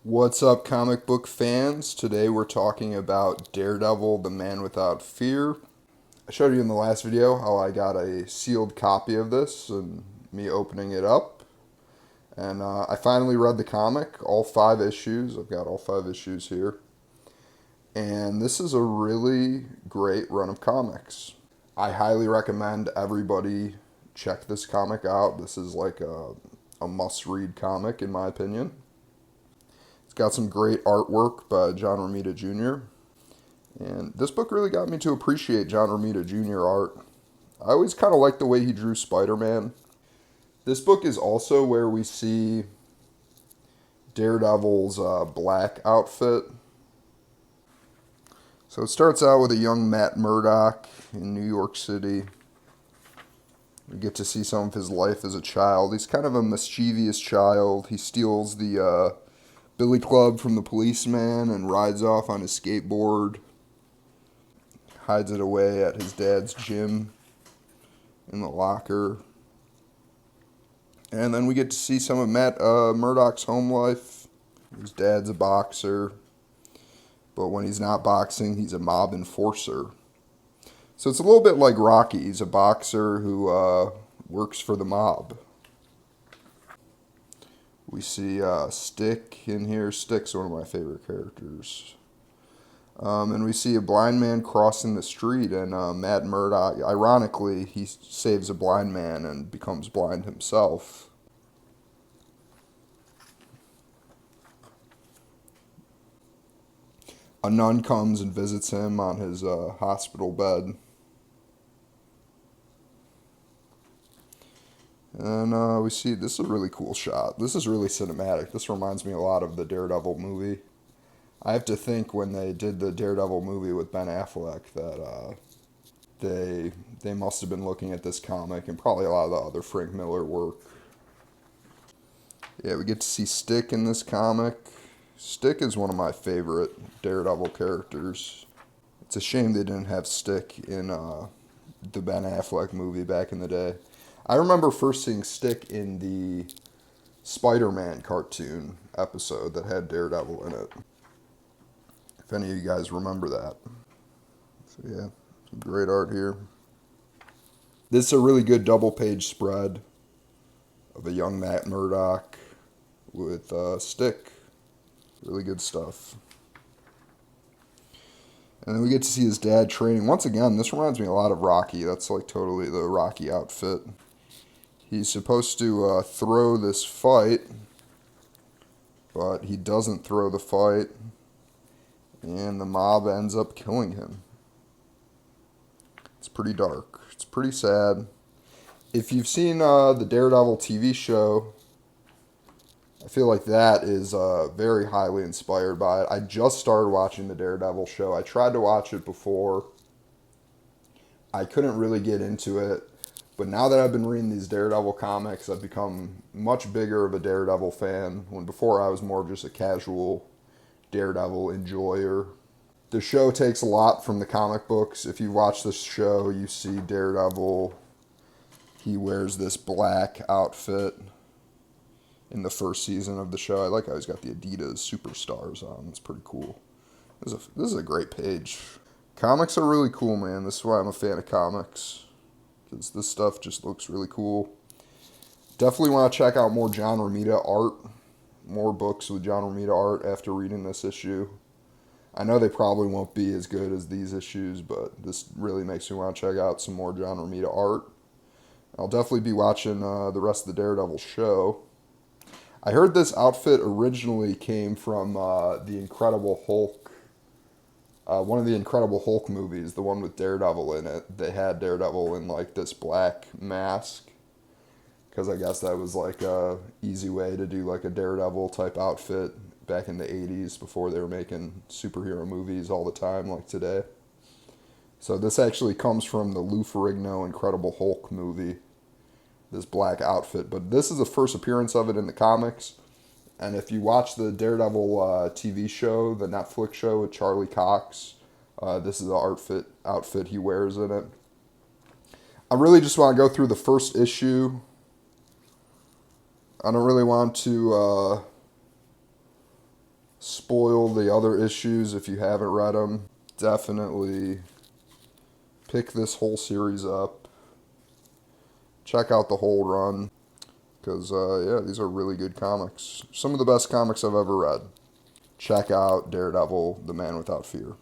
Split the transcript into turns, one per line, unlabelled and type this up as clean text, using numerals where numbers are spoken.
What's up, comic book fans? Today we're talking about Daredevil, the Man Without Fear. I showed you in the last video how I got a sealed copy of this and me opening it up. And I finally read the comic, all 5 issues. I've got all 5 issues here. And this is a really great run of comics. I highly recommend everybody check this comic out. This is like a must-read comic in my opinion. It's got some great artwork by John Romita Jr. And this book really got me to appreciate John Romita Jr. art. I always kind of liked the way he drew Spider-Man. This book is also where we see Daredevil's black outfit. So it starts out with a young Matt Murdock in New York City. We get to see some of his life as a child. He's kind of a mischievous child. He steals the billy club from the policeman and rides off on his skateboard. Hides it away at his dad's gym in the locker. And then we get to see some of Matt Murdock's home life. His dad's a boxer, but when he's not boxing, he's a mob enforcer. So it's a little bit like Rocky. He's a boxer who works for the mob. We see Stick in here. Stick's one of my favorite characters. And we see a blind man crossing the street, and Matt Murdock, ironically, he saves a blind man and becomes blind himself. A nun comes and visits him on his hospital bed. And we see, this is a really cool shot. This is really cinematic. This reminds me a lot of the Daredevil movie. I have to think when they did the Daredevil movie with Ben Affleck that they must have been looking at this comic and probably a lot of the other Frank Miller work. Yeah, we get to see Stick in this comic. Stick is one of my favorite Daredevil characters. It's a shame they didn't have Stick in the Ben Affleck movie back in the day. I remember first seeing Stick in the Spider-Man cartoon episode that had Daredevil in it. If any of you guys remember that. So yeah, some great art here. This is a really good double-page spread of a young Matt Murdock with Stick. Really good stuff. And then we get to see his dad training. Once again, this reminds me a lot of Rocky. That's like totally the Rocky outfit. He's supposed to throw this fight, but he doesn't throw the fight, and the mob ends up killing him. It's pretty dark. It's pretty sad. If you've seen the Daredevil TV show, I feel like that is very highly inspired by it. I just started watching the Daredevil show. I tried to watch it before. I couldn't really get into it. But now that I've been reading these Daredevil comics, I've become much bigger of a Daredevil fan, when before I was more just a casual Daredevil enjoyer. The show takes a lot from the comic books. If you watch this show, you see Daredevil. He wears this black outfit in the first season of the show. I like how he's got the Adidas Superstars on. It's pretty cool. This is a great page. Comics are really cool, man. This is why I'm a fan of comics. Because this stuff just looks really cool. Definitely want to check out more John Romita art. More books with John Romita art after reading this issue. I know they probably won't be as good as these issues, but this really makes me want to check out some more John Romita art. I'll definitely be watching the rest of the Daredevil show. I heard this outfit originally came from the Incredible Hulk. One of the Incredible Hulk movies, the one with Daredevil in it. They had Daredevil in like this black mask. Because I guess that was like a easy way to do like a Daredevil type outfit back in the 80s before they were making superhero movies all the time like today. So this actually comes from the Lou Ferrigno Incredible Hulk movie. This black outfit. But this is the first appearance of it in the comics. And if you watch the Daredevil TV show, the Netflix show with Charlie Cox, this is the outfit he wears in it. I really just want to go through the first issue. I don't really want to spoil the other issues if you haven't read them. Definitely pick this whole series up. Check out the whole run. Because, yeah, these are really good comics. Some of the best comics I've ever read. Check out Daredevil, The Man Without Fear.